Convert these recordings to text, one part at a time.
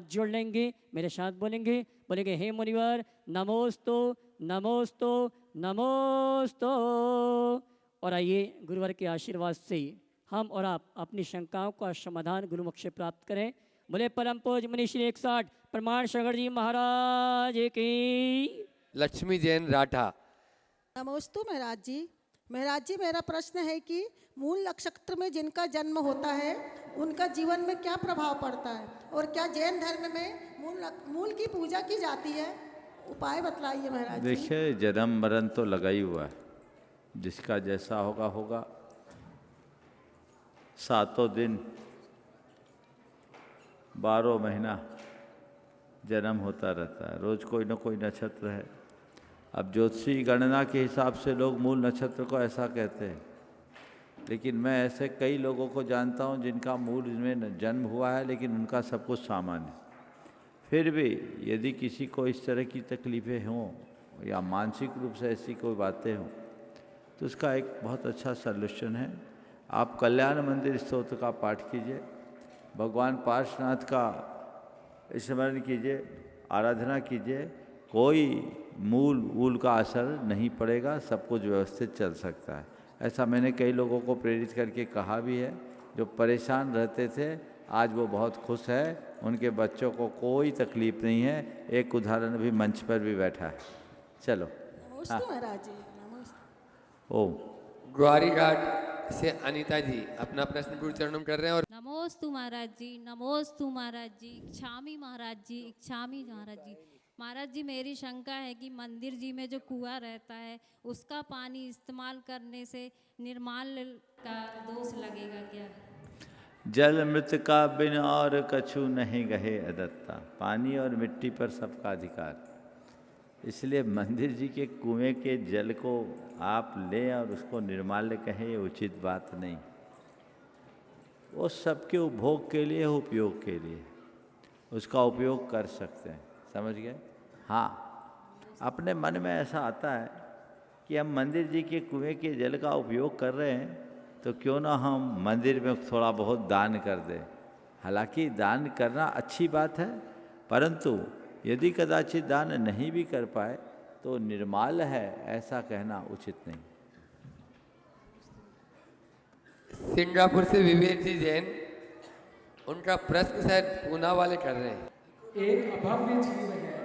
जोड़ लेंगे, मेरे साथ बोलेंगे। बोलेंगे हे मुनिवर नमोस्तु नमोस्तु नमोस्तु। और आइए गुरुवर के आशीर्वाद से हम और आप अपनी शंकाओं का समाधान गुरुमुख से प्राप्त करें। बोले परम पूज्य मुनि श्री 160 प्रमाण शंकर जी महाराज की। लक्ष्मी जैन राठा। नमोस्तु महाराज जी। महाराज जी मेरा प्रश्न है कि मूल नक्षत्र में जिनका जन्म होता है उनका जीवन में क्या प्रभाव पड़ता है और क्या जैन धर्म में मूल की पूजा की जाती है? उपाय बतलाइए महाराज जी। देखिए जन्म मरण तो लगा ही हुआ है, जिसका जैसा होगा होगा। 7 दिन 12 महीना जन्म होता रहता है, रोज कोई ना कोई नक्षत्र है। अब ज्योतिषी गणना के हिसाब से लोग मूल नक्षत्र को ऐसा कहते हैं, लेकिन मैं ऐसे कई लोगों को जानता हूं जिनका मूल में जन्म हुआ है लेकिन उनका सब कुछ सामान्य। फिर भी यदि किसी को इस तरह की तकलीफ़ें हों या मानसिक रूप से ऐसी कोई बातें हों तो उसका एक बहुत अच्छा सल्यूशन है। आप कल्याण मंदिर स्तोत्र का पाठ कीजिए, भगवान पार्श्वनाथ का स्मरण कीजिए, आराधना कीजिए। कोई मूल का असर नहीं पड़ेगा, सब कुछ व्यवस्थित चल सकता है। ऐसा मैंने कई लोगों को प्रेरित करके कहा भी है। जो परेशान रहते थे आज वो बहुत खुश है, उनके बच्चों को कोई तकलीफ नहीं है। एक उदाहरण भी मंच पर भी बैठा है। चलो नमस्ते महाराज जी। नमस्ते। ओम। ग्वारी घाट से अनीता जी अपना प्रश्न गुरु चरणों कर रहे हैं। और नमोस्तु महाराज जी, नमोस्तु महाराज जी, इच्छामी महाराज जी, इच्छामी महाराज जी। महाराज जी मेरी शंका है कि मंदिर जी में जो कुआं रहता है उसका पानी इस्तेमाल करने से निर्माल का दोष लगेगा क्या? जल मृत का बिन और कछु नहीं गहे अदत्ता। पानी और मिट्टी पर सबका अधिकार, इसलिए मंदिर जी के कुएं के जल को आप लें और उसको निर्माल्य कहें, ये उचित बात नहीं। वो सबके उपभोग के लिए, उपयोग के लिए उसका उपयोग कर सकते हैं, समझ गए? हाँ, अपने मन में ऐसा आता है कि हम मंदिर जी के कुएं के जल का उपयोग कर रहे हैं तो क्यों ना हम मंदिर में थोड़ा बहुत दान कर दें। हालांकि दान करना अच्छी बात है, परंतु यदि कदाचित दान नहीं भी कर पाए तो निर्माल है ऐसा कहना उचित नहीं। सिंगापुर से विवेक जी जैन, उनका प्रश्न शायद पूना वाले कर रहे हैं। एक अभव्य जीव है,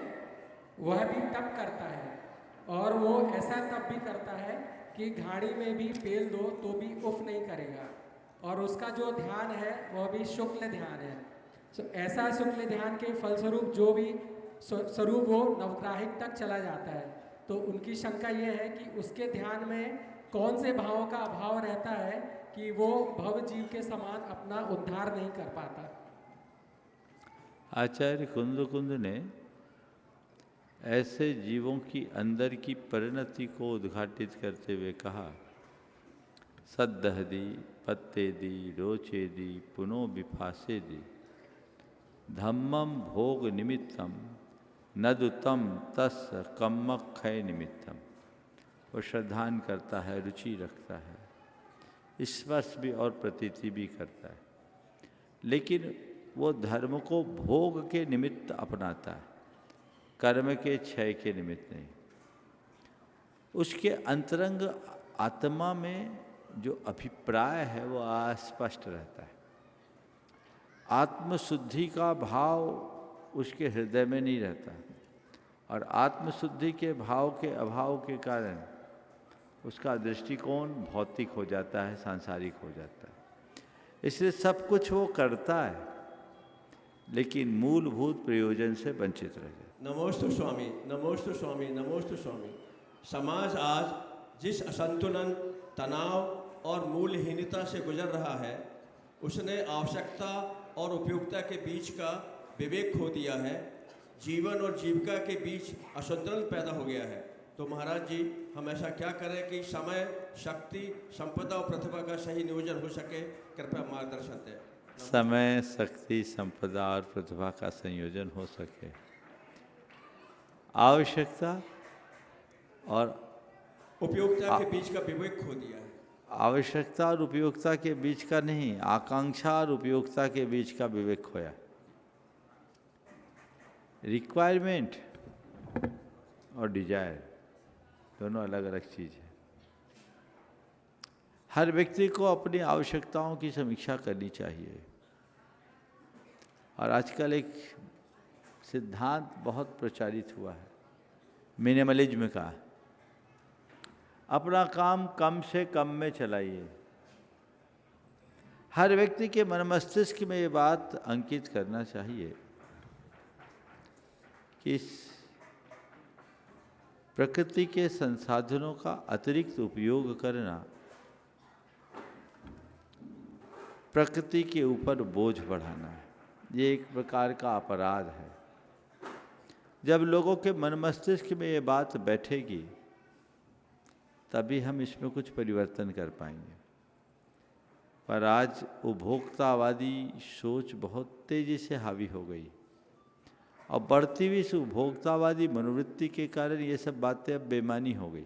वह भी तप करता है और वो ऐसा तप भी करता है कि घाड़ी में भी पेल दो तो भी उफ नहीं करेगा, और उसका जो ध्यान है वह भी शुक्ल ध्यान है। ऐसा शुक्ल ध्यान के फलस्वरूप जो भी स्वरूप वो नवग्राहिक तक चला जाता है। तो उनकी शंका ये है कि उसके ध्यान में कौन से भावों का अभाव रहता है कि वो भव जीव के समान अपना उद्धार नहीं कर पाता। आचार्य कुंद ने ऐसे जीवों की अंदर की परिणति को उद्घाटित करते हुए कहा, सद्दहदी पत्तेदी रोचेदी पुनो विफासेदी धम्मम भोग निमित्तम नदुतम तस् कम्मक्षय निमित्तम। वो श्रद्धान करता है, रुचि रखता है, स्पर्श भी और प्रतीति भी करता है, लेकिन वो धर्म को भोग के निमित्त अपनाता है, कर्म के क्षय के निमित्त नहीं। उसके अंतरंग आत्मा में जो अभिप्राय है वो अस्पष्ट रहता है। आत्मशुद्धि का भाव उसके हृदय में नहीं रहता, और आत्मशुद्धि के भाव के अभाव के कारण उसका दृष्टिकोण भौतिक हो जाता है, सांसारिक हो जाता है। इसलिए सब कुछ वो करता है लेकिन मूलभूत प्रयोजन से वंचित रह जाता है। नमोस्तु स्वामी, नमोस्तु स्वामी, नमोस्तु स्वामी। समाज आज जिस असंतुलन, तनाव और मूल्यहीनता से गुजर रहा है, उसने आवश्यकता और उपयोगिता के बीच का विवेक खो दिया है। जीवन और जीविका के बीच असंतुलन पैदा हो गया है। तो महाराज जी, हम ऐसा क्या करें कि समय, शक्ति, संपदा और प्रतिभा का सही नियोजन हो सके? कृपया मार्गदर्शन दें। समय, शक्ति, संपदा और प्रतिभा का संयोजन हो सके। आवश्यकता और उपयोगिता के बीच का विवेक खो दिया है। आवश्यकता और उपयोगिता के बीच का नहीं, आकांक्षा और उपयोगिता के बीच का विवेक खोया। रिक्वायरमेंट और डिजायर दोनों अलग अलग चीज़ है। हर व्यक्ति को अपनी आवश्यकताओं की समीक्षा करनी चाहिए। और आजकल एक सिद्धांत बहुत प्रचारित हुआ है मिनिमलिज्म का। अपना काम कम से कम में चलाइए। हर व्यक्ति के मन मस्तिष्क में ये बात अंकित करना चाहिए कि इस प्रकृति के संसाधनों का अतिरिक्त उपयोग करना प्रकृति के ऊपर बोझ बढ़ाना है। ये एक प्रकार का अपराध है। जब लोगों के मन मस्तिष्क में ये बात बैठेगी तभी हम इसमें कुछ परिवर्तन कर पाएंगे। पर आज उपभोक्तावादी सोच बहुत तेज़ी से हावी हो गई और बढ़ती हुई इस उपभोक्तावादी मनोवृत्ति के कारण ये सब बातें अब बेमानी हो गई।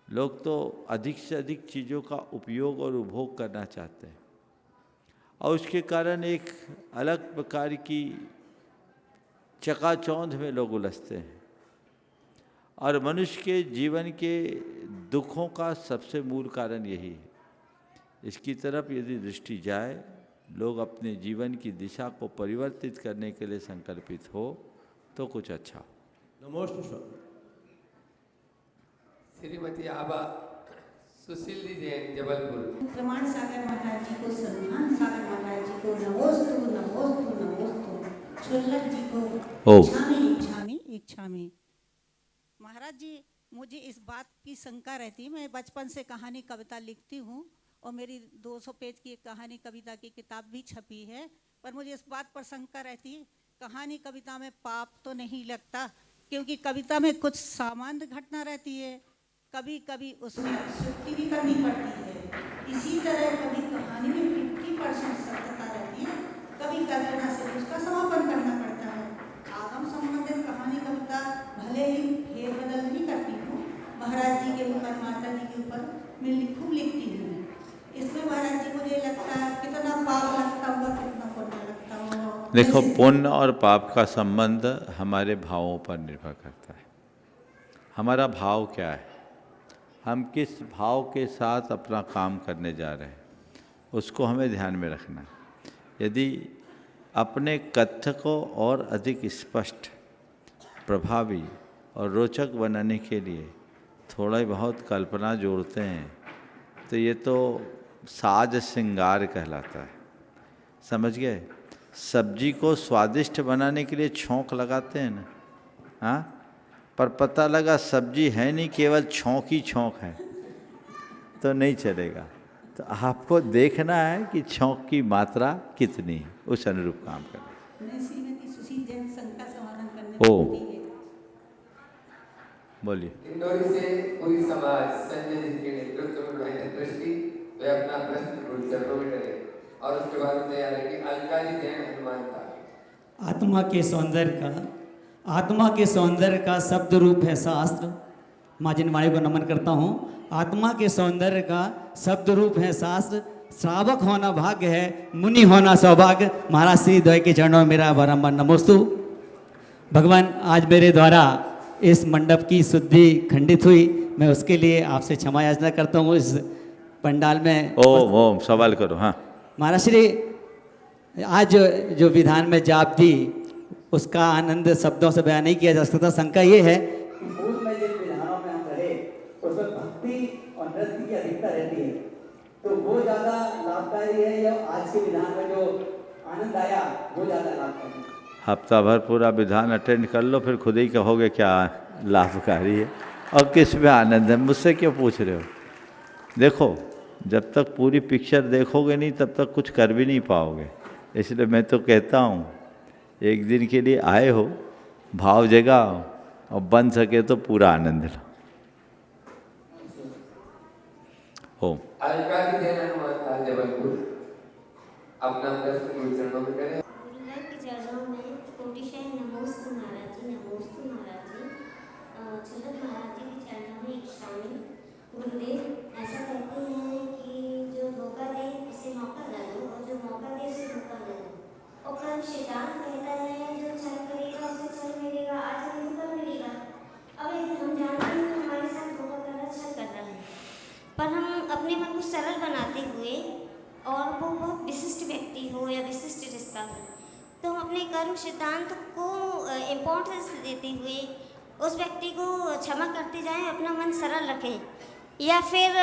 लोग तो अधिक से अधिक चीज़ों का उपयोग और उपभोग करना चाहते हैं और उसके कारण एक अलग प्रकार की चकाचौंध में लोग उलझते हैं। और मनुष्य के जीवन के दुखों का सबसे मूल कारण यही है। इसकी तरफ यदि दृष्टि जाए, लोग अपने जीवन की दिशा को परिवर्तित करने के लिए संकल्पित हो तो कुछ अच्छा। नमोस्तु स्वामी। श्रीमती आबा सुशील जी जैन जबलपुर। प्रमाण सागर महाराज जी को, सम्मान सागर महाराज जी को नमोस्तु नमोस्तु नमोस्तु। शुल्लक जी को इच्छामी इच्छामी। महाराज जी, मुझे इस बात की शंका रहती है, मैं बचपन से कहानी कविता लिखती हूँ और मेरी 200 पेज की एक कहानी कविता की किताब भी छपी है, पर मुझे इस बात पर शंका रहती है, कहानी कविता में पाप तो नहीं लगता? क्योंकि कविता में कुछ सामान्य घटना रहती है, कभी कभी उसमें अतिशयोक्ति भी करनी पड़ती है। इसी तरह कभी कहानी में 50% सत्यता रहती है, कभी कल्पना से उसका समापन करना पड़ता है। आगम संबंधित कहानी कविता भले ही फेरबदल नहीं करती हूँ, महाराज जी के ऊपर, माता जी के ऊपर मैं खूब लिखती हूँ। इसमें महाराज जी मुझे लगता है कितना पाप लगता होगा, कितना पुण्य लगता होगा। देखो, पुण्य और पाप का संबंध हमारे भावों पर निर्भर करता है। हमारा भाव क्या है, हम किस भाव के साथ अपना काम करने जा रहे हैं, उसको हमें ध्यान में रखना है। यदि अपने कथ्य को और अधिक स्पष्ट, प्रभावी और रोचक बनाने के लिए थोड़ा बहुत कल्पना जोड़ते हैं तो ये तो साज श्रृंगार कहलाता है। समझ गए? सब्जी को स्वादिष्ट बनाने के लिए छौंक लगाते हैं ना, हाँ, पर पता लगा सब्जी है नहीं, केवल छौंक ही छौंक है, तो नहीं चलेगा। तो आपको देखना है कि छौंक की मात्रा कितनी है, उस अनुरूप काम करना। श्रीमती सुशील जैन शंका समाधान करने ओ, बोलिए। इंदौरी से पूरी समाज संजय जी के नेतृत्व में मेहनत दृष्टि वे अपना प्रश्न गुरु चरणों में करें और उसके बाद तैयार है कि अलका जी जैन हनुमान का। आत्मा के सौंदर्य का शब्द रूप है शास्त्र। माँ जिनवाणी को नमन करता हूँ। आत्मा के सौंदर्य का शब्द रूप है शास्त्र। श्रावक होना भाग्य है, मुनि होना सौभाग्य। महाराज श्री द्वय के चरणों में मेरा बारंबार नमोस्तु। भगवान, आज मेरे द्वारा इस मंडप की शुद्धि खंडित हुई, मैं उसके लिए आपसे क्षमा याचना करता हूँ। इस पंडाल में ओम सवाल करो। हाँ महाराज श्री, आज जो विधान में जाप दी उसका आनंद शब्दों से बयान नहीं किया जा सकता। शंका ये है, मूल में जिन विधानों में हम रहे उसमें भक्ति और नृत्य की अधिकता रहती है, तो वो ज़्यादा लाभकारी है या आज के विधान में जो आनंद आया वो ज़्यादा लाभकारी है? हफ्ता भर पूरा विधान अटेंड कर लो, फिर खुद ही कहोगे क्या लाभकारी है और किस में आनंद है। मुझसे क्यों पूछ रहे हो? देखो, जब तक पूरी पिक्चर देखोगे नहीं तब तक कुछ कर भी नहीं पाओगे। इसलिए मैं तो कहता हूँ, एक दिन के लिए आए हो, भाव जगाओ और बन सके तो पूरा आनंद लो। हो अलका जी जैन हनुमान जबलपुर, अपना प्रश्न गुरु चरणों में करें। गुरुदेव के चरणों में कोटिशय नमोस्तु महाराज जी, नमोस्तु महाराज जी। चलत महाराज जी के चरणों में एक शामिल। गुरुदेव ऐसा कहते हैं कि जो धोखा दे उसे मौका ना दो और जो मौका दे उसे धोखा ना दो। और कल शैतान कहता है जो छल करेगा अपने कर्म सिद्धांत को इम्पोर्टेंस देते हुए उस व्यक्ति को क्षमा करते जाएं, अपना मन सरल रखें, या फिर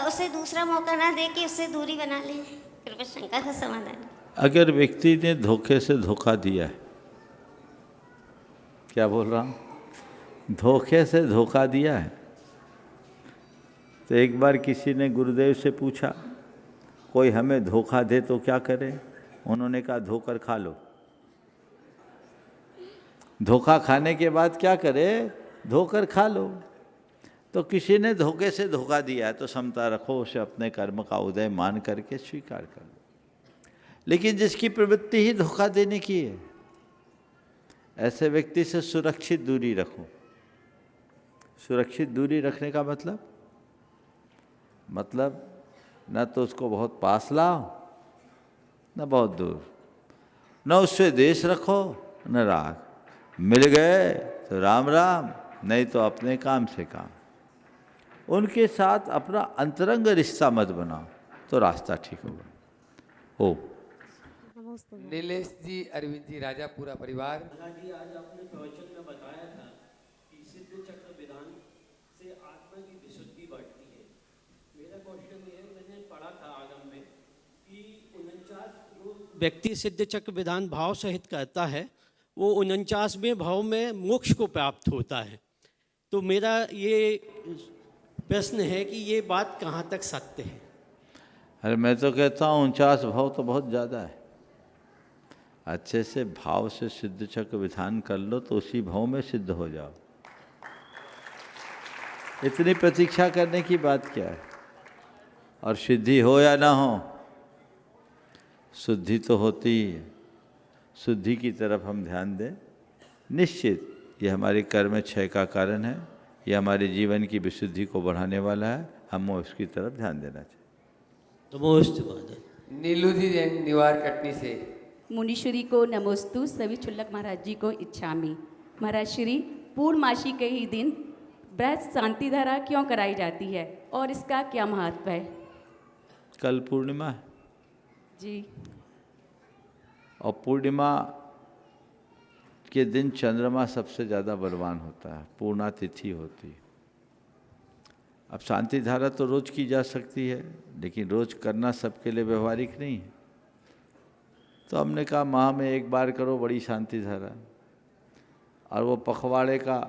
उसे दूसरा मौका ना दे के उससे दूरी बना लें? कृपया शंका का समाधान। अगर व्यक्ति ने धोखे से धोखा दिया है, क्या बोल रहा हूँ, धोखे से धोखा दिया है, तो एक बार किसी ने गुरुदेव से पूछा कोई हमें धोखा दे तो क्या करें? उन्होंने कहा धोकर खा लो। धोखा खाने के बाद क्या करे? धोकर खा लो। तो किसी ने धोखे से धोखा दिया है तो समता रखो, उसे अपने कर्म का उदय मान करके स्वीकार कर लो। लेकिन जिसकी प्रवृत्ति ही धोखा देने की है, ऐसे व्यक्ति से सुरक्षित दूरी रखो। सुरक्षित दूरी रखने का मतलब न तो उसको बहुत पास लाओ न बहुत दूर, न उससे द्वेष रखो न राग। मिल गए तो राम राम, नहीं तो अपने काम से काम। उनके साथ अपना अंतरंग रिश्ता मत बनाओ तो रास्ता ठीक होगा। हो नीलेश जी, अरविंद जी, राजा, पूरा परिवार। जी, आज आपने प्रवचन में बताया था कि सिद्ध चक्र विधान से आत्मा की विशुद्धि बढ़ती है। मेरा क्वेश्चन ये है, मैंने पढ़ा था आगम में कि 49 जो व्यक्ति सिद्ध चक्र विधान भाव सहित करता है वो 49वें भाव में मोक्ष को प्राप्त होता है। तो मेरा ये प्रश्न है कि ये बात कहाँ तक सत्य है? अरे मैं तो कहता हूँ 49 भाव तो बहुत ज़्यादा है। अच्छे से भाव से सिद्ध चक्र विधान कर लो तो उसी भाव में सिद्ध हो जाओ। इतनी प्रतीक्षा करने की बात क्या है? और सिद्धि हो या ना हो, शुद्धि तो होती ही है। शुद्धि की तरफ हम ध्यान दें, निश्चित ये हमारे कर्म क्षय का कारण है, ये हमारे जीवन की विशुद्धि को बढ़ाने वाला है, हमें उसकी तरफ ध्यान देना चाहिए। नीलू जी जैन, निवार कटनी से। मुनीश्वरी को नमोस्तु, सभी क्षुल्लक महाराज जी को इच्छामि। महाराज श्री, पूर्णमासी के ही दिन बृहत शांति धारा क्यों कराई जाती है और इसका क्या महत्व है? कल पूर्णिमा है जी, और पूर्णिमा के दिन चंद्रमा सबसे ज़्यादा बलवान होता है, पूर्णा तिथि होती है। अब शांति धारा तो रोज़ की जा सकती है, लेकिन रोज़ करना सबके लिए व्यवहारिक नहीं है। तो हमने कहा माह में एक बार करो बड़ी शांति धारा, और वो पखवाड़े का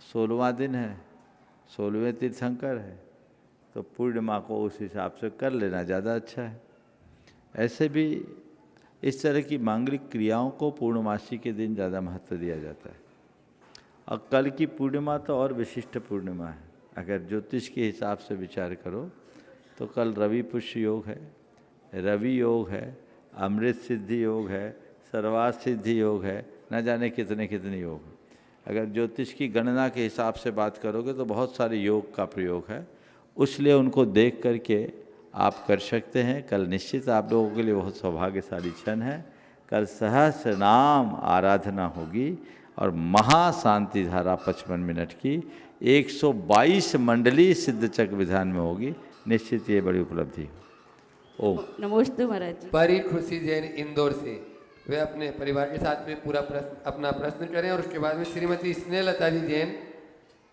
16वां दिन है, 16वें तीर्थंकर है, तो पूर्णिमा को उस हिसाब से कर लेना ज़्यादा अच्छा है। ऐसे भी इस तरह की मांगलिक क्रियाओं को पूर्णमासी के दिन ज़्यादा महत्व दिया जाता है। और कल की पूर्णिमा तो और विशिष्ट पूर्णिमा है। अगर ज्योतिष के हिसाब से विचार करो तो कल रवि पुष्य योग है, रवि योग है, अमृत सिद्धि योग है, सर्वार्थ सिद्धि योग है, न जाने कितने कितने योग हैं। अगर ज्योतिष की गणना के हिसाब से बात करोगे तो बहुत सारे योग का प्रयोग है, इसलिए उनको देख करके आप कर सकते हैं। कल निश्चित आप लोगों के लिए बहुत सौभाग्यशाली क्षण है। कल सहस्र नाम आराधना होगी और महाशांति धारा 55 मिनट की 122 मंडली सिद्ध चक्र विधान में होगी। निश्चित ये बड़ी उपलब्धि हो। ओम नमोस्तु महाराज जी। परी खुशी जैन, इंदौर से। वे अपने परिवार के साथ में पूरा अपना प्रश्न करें, और उसके बाद में श्रीमती स्नेहलता जी जैन,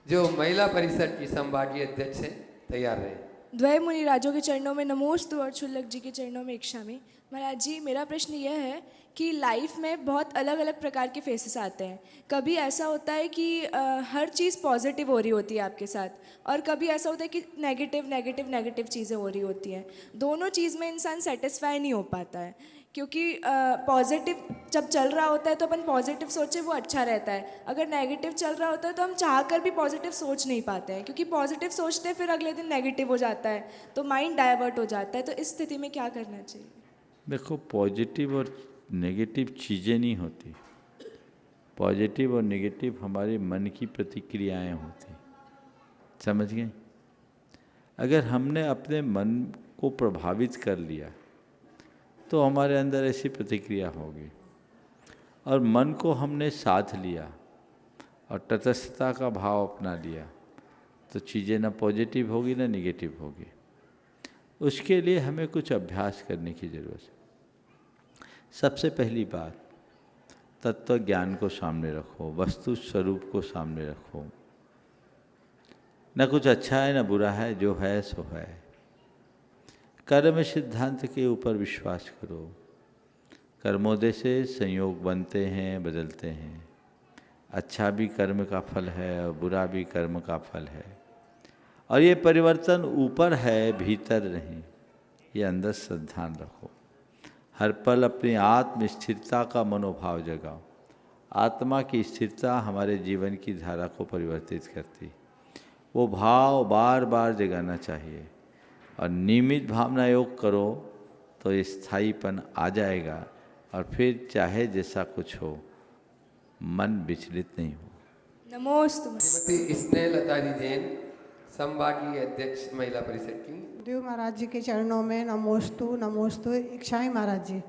जो महिला परिषद की संभागीय अध्यक्ष हैं, तैयार रहे। द्वय मुनि राजों के चरणों में नमोस्तु और क्षुल्लक जी के चरणों में इच्छामि। महाराज जी, मेरा प्रश्न यह है कि लाइफ में बहुत अलग अलग प्रकार के फेसेस आते हैं। कभी ऐसा होता है कि हर चीज़ पॉजिटिव हो रही होती है आपके साथ, और कभी ऐसा होता है कि नेगेटिव चीज़ें हो रही होती हैं। दोनों चीज़ में इंसान सेटिस्फाई नहीं हो पाता है, क्योंकि पॉजिटिव जब चल रहा होता है तो अपन पॉजिटिव सोचे वो अच्छा रहता है। अगर नेगेटिव चल रहा होता है तो हम चाह कर भी पॉजिटिव सोच नहीं पाते हैं, क्योंकि पॉजिटिव सोचते हैं फिर अगले दिन नेगेटिव हो जाता है, तो माइंड डाइवर्ट हो जाता है। तो इस स्थिति में क्या करना चाहिए? देखो, पॉजिटिव और नेगेटिव चीज़ें नहीं होती। पॉजिटिव और नेगेटिव हमारे मन की प्रतिक्रियाएं होती, समझ गए? अगर हमने अपने मन को प्रभावित कर लिया तो हमारे अंदर ऐसी प्रतिक्रिया होगी, और मन को हमने साथ लिया और तटस्थता का भाव अपना लिया तो चीज़ें ना पॉजिटिव होगी ना नेगेटिव होगी। उसके लिए हमें कुछ अभ्यास करने की ज़रूरत है। सबसे पहली बात, तत्व ज्ञान को सामने रखो, वस्तु स्वरूप को सामने रखो। न कुछ अच्छा है न बुरा है, जो है सो है। कर्म सिद्धांत के ऊपर विश्वास करो। कर्मोदय से संयोग बनते हैं, बदलते हैं। अच्छा भी कर्म का फल है और बुरा भी कर्म का फल है। और ये परिवर्तन ऊपर है, भीतर नहीं। ये अंदर श्रद्धान रखो। हर पल अपनी आत्म स्थिरता का मनोभाव जगाओ। आत्मा की स्थिरता हमारे जीवन की धारा को परिवर्तित करती। वो भाव बार बार जगाना चाहिए और नियमित भावना योग करो तो स्थायीपन आ जाएगा और फिर चाहे जैसा कुछ हो, मन विचलित नहीं हो। नमोस्तु। श्रीमती स्नेहलता जी जैन, संभागीय अध्यक्ष महिला परिषद की। देव महाराज जी के चरणों में नमोस्तु नमोस्तु। इच्छाई महाराज जी,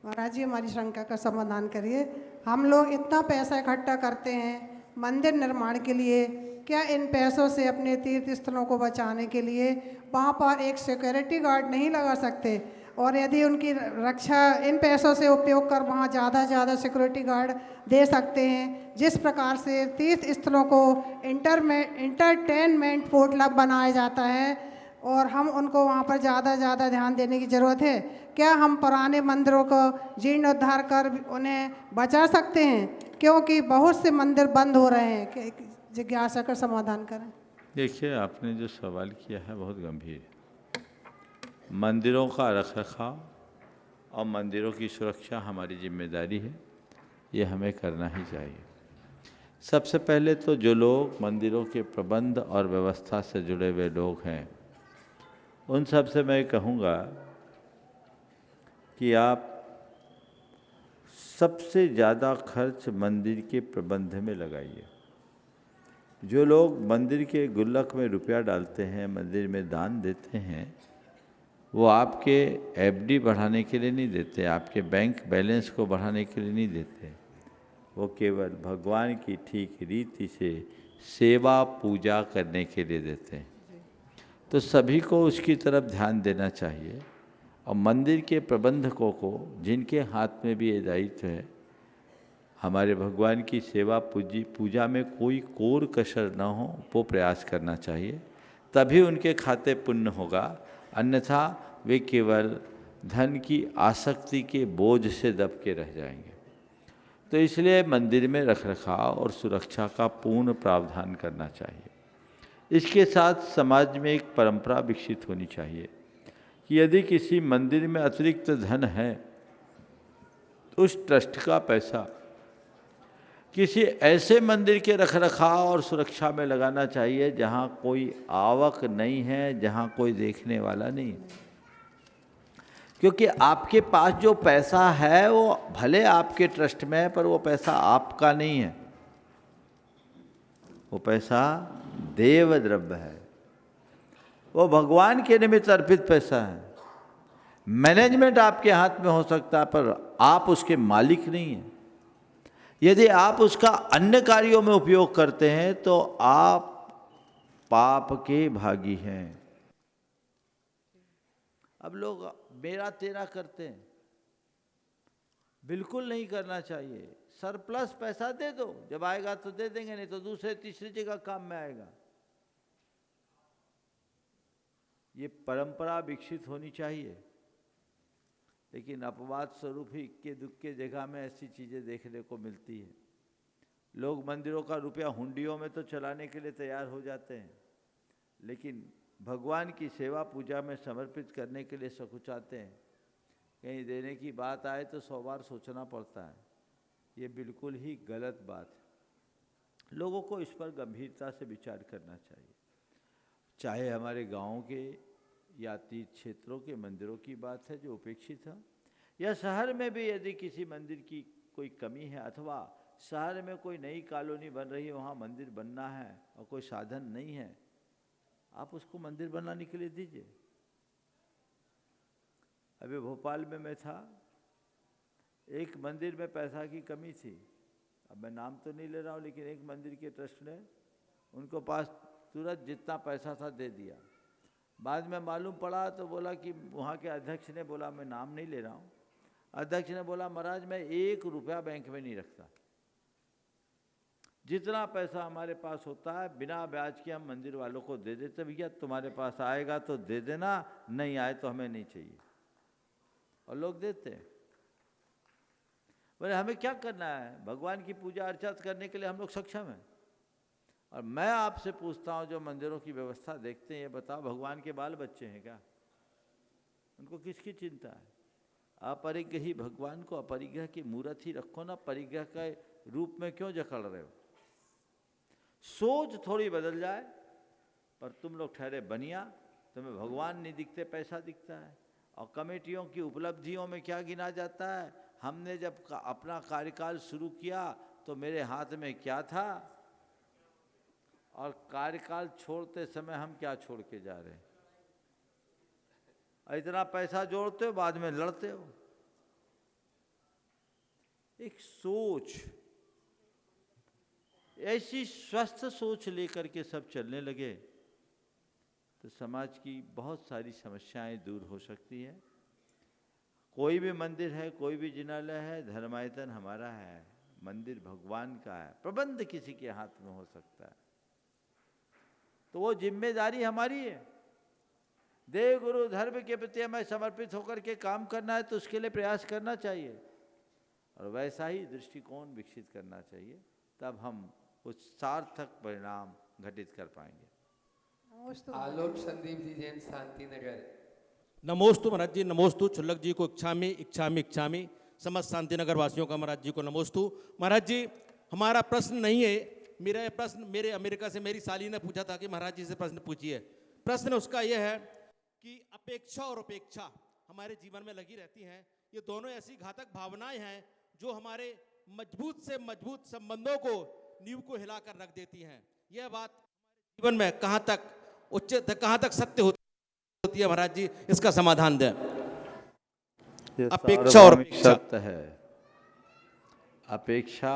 महाराज जी हमारी शंका का समाधान करिए। हम लोग इतना पैसा इकट्ठा करते हैं मंदिर निर्माण के लिए, क्या इन पैसों से अपने तीर्थ स्थलों को बचाने के लिए वहाँ पर एक सिक्योरिटी गार्ड नहीं लगा सकते? और यदि उनकी रक्षा इन पैसों से उपयोग कर वहाँ ज़्यादा सिक्योरिटी गार्ड दे सकते हैं, जिस प्रकार से तीर्थ स्थलों को इंटरटेनमेंट पोर्टल बनाया जाता है और हम उनको वहाँ पर ज़्यादा ध्यान देने की ज़रूरत है। क्या हम पुराने मंदिरों को जीर्णोद्धार कर उन्हें बचा सकते हैं? क्योंकि बहुत से मंदिर बंद हो रहे हैं। जिज्ञासा का समाधान करें। देखिए, आपने जो सवाल किया है बहुत गंभीर है। मंदिरों का रखरखाव और मंदिरों की सुरक्षा हमारी जिम्मेदारी है, ये हमें करना ही चाहिए। सबसे पहले तो जो लोग मंदिरों के प्रबंध और व्यवस्था से जुड़े हुए लोग हैं, उन सब से मैं कहूँगा कि आप सबसे ज़्यादा खर्च मंदिर के प्रबंध में लगाइए। जो लोग मंदिर के गुल्लक में रुपया डालते हैं, मंदिर में दान देते हैं, वो आपके एफडी बढ़ाने के लिए नहीं देते, आपके बैंक बैलेंस को बढ़ाने के लिए नहीं देते। वो केवल भगवान की ठीक रीति से सेवा पूजा करने के लिए देते हैं। तो सभी को उसकी तरफ ध्यान देना चाहिए। और मंदिर के प्रबंधकों को, जिनके हाथ में भी ये दायित्व है, हमारे भगवान की सेवा पूजा में कोई कोर कसर न हो, वो प्रयास करना चाहिए। तभी उनके खाते पुण्य होगा, अन्यथा वे केवल धन की आसक्ति के बोझ से दब के रह जाएंगे। तो इसलिए मंदिर में रखरखाव और सुरक्षा का पूर्ण प्रावधान करना चाहिए। इसके साथ समाज में एक परंपरा विकसित होनी चाहिए कि यदि किसी मंदिर में अतिरिक्त धन है, तो उस ट्रस्ट का पैसा किसी ऐसे मंदिर के रखरखाव और सुरक्षा में लगाना चाहिए जहाँ कोई आवक नहीं है, जहाँ कोई देखने वाला नहीं। क्योंकि आपके पास जो पैसा है वो भले आपके ट्रस्ट में है, पर वो पैसा आपका नहीं है, वो पैसा देव द्रव्य है, वो भगवान के निमित्त अर्पित पैसा है। मैनेजमेंट आपके हाथ में हो सकता है, पर आप उसके मालिक नहीं हैं। यदि आप उसका अन्य कार्यों में उपयोग करते हैं तो आप पाप के भागी हैं। अब लोग मेरा तेरा करते हैं, बिल्कुल नहीं करना चाहिए। सरप्लस पैसा दे दो, जब आएगा तो दे देंगे, नहीं तो दूसरे तीसरी जगह काम में आएगा। ये परंपरा विकसित होनी चाहिए। लेकिन अपवाद स्वरूप ही इक्के दुक्के जगह में ऐसी चीज़ें देखने को मिलती है। लोग मंदिरों का रुपया हुंडियों में तो चलाने के लिए तैयार हो जाते हैं, लेकिन भगवान की सेवा पूजा में समर्पित करने के लिए सकुचाते हैं। कहीं देने की बात आए तो 100 बार सोचना पड़ता है। ये बिल्कुल ही गलत बात है। लोगों को इस पर गंभीरता से विचार करना चाहिए। चाहे हमारे गाँव के या तीर्थ क्षेत्रों के मंदिरों की बात है जो उपेक्षित है, या शहर में भी यदि किसी मंदिर की कोई कमी है, अथवा शहर में कोई नई कॉलोनी बन रही है, वहाँ मंदिर बनना है और कोई साधन नहीं है, आप उसको मंदिर बनाने के लिए दीजिए। अभी भोपाल में मैं था, एक मंदिर में पैसा की कमी थी। अब मैं नाम तो नहीं ले रहा हूँ, लेकिन एक मंदिर के ट्रस्ट ने उनको पास तुरंत जितना पैसा था दे दिया। बाद में मालूम पड़ा तो बोला कि वहाँ के अध्यक्ष ने बोला, मैं नाम नहीं ले रहा हूँ, अध्यक्ष ने बोला महाराज मैं 1 रुपया बैंक में नहीं रखता, जितना पैसा हमारे पास होता है बिना ब्याज के हम मंदिर वालों को दे देते, भैया तुम्हारे पास आएगा तो दे देना, नहीं आए तो हमें नहीं चाहिए। और लोग देते हैं। बोले हमें क्या करना है, भगवान की पूजा अर्चा करने के लिए हम लोग सक्षम हैं। और मैं आपसे पूछता हूँ जो मंदिरों की व्यवस्था देखते हैं, ये बताओ भगवान के बाल बच्चे हैं क्या? उनको किसकी चिंता है? अपरिग्रह ही भगवान को अपरिग्रह की मूर्त ही रखो ना, परिग्रह के रूप में क्यों जकड़ रहे हो? सोच थोड़ी बदल जाए। पर तुम लोग ठहरे बनिया, तुम्हें भगवान नहीं दिखते, पैसा दिखता है। और कमेटियों की उपलब्धियों में क्या गिना जाता है? हमने जब अपना कार्यकाल शुरू किया तो मेरे हाथ में क्या था, और कार्यकाल छोड़ते समय हम क्या छोड़ के जा रहे हैं? इतना पैसा जोड़ते हो, बाद में लड़ते हो। एक सोच, ऐसी स्वस्थ सोच लेकर के सब चलने लगे तो समाज की बहुत सारी समस्याएं दूर हो सकती है। कोई भी मंदिर है, कोई भी जिनालय है, धर्मायतन हमारा है, मंदिर भगवान का है, प्रबंध किसी के हाथ में हो सकता है, तो वो जिम्मेदारी हमारी है। देव गुरु धर्म के प्रति हमें समर्पित होकर के काम करना है तो उसके लिए प्रयास करना चाहिए, और वैसा ही दृष्टिकोण विकसित करना चाहिए, तब हम कुछ सार्थक परिणाम घटित कर पाएंगे। आलोक संदीप जी, जैन शांति नगर। नमोस्तु महाराज जी, नमोस्तु। छुल्लक जी को इच्छामी इच्छामी इच्छामी। समस्त शांति नगर वासियों का महाराज जी को नमोस्तु। महाराज जी हमारा प्रश्न नहीं है, मेरा प्रश्न मेरे अमेरिका से मेरी साली ने पूछा था कि महाराज जी से प्रश्न पूछिए। प्रश्न उसका यह है कि अपेक्षा और उपेक्षा हमारे जीवन में लगी रहती हैं, ये दोनों ऐसी घातक भावनाएं हैं जो हमारे मजबूत से मजबूत संबंधों को, नींव को हिलाकर रख देती हैं। यह बात जीवन में कहाँ तक उचित, कहाँ तक सत्य होती है महाराज जी, इसका समाधान दें। अपेक्षा और सत्य है। अपेक्षा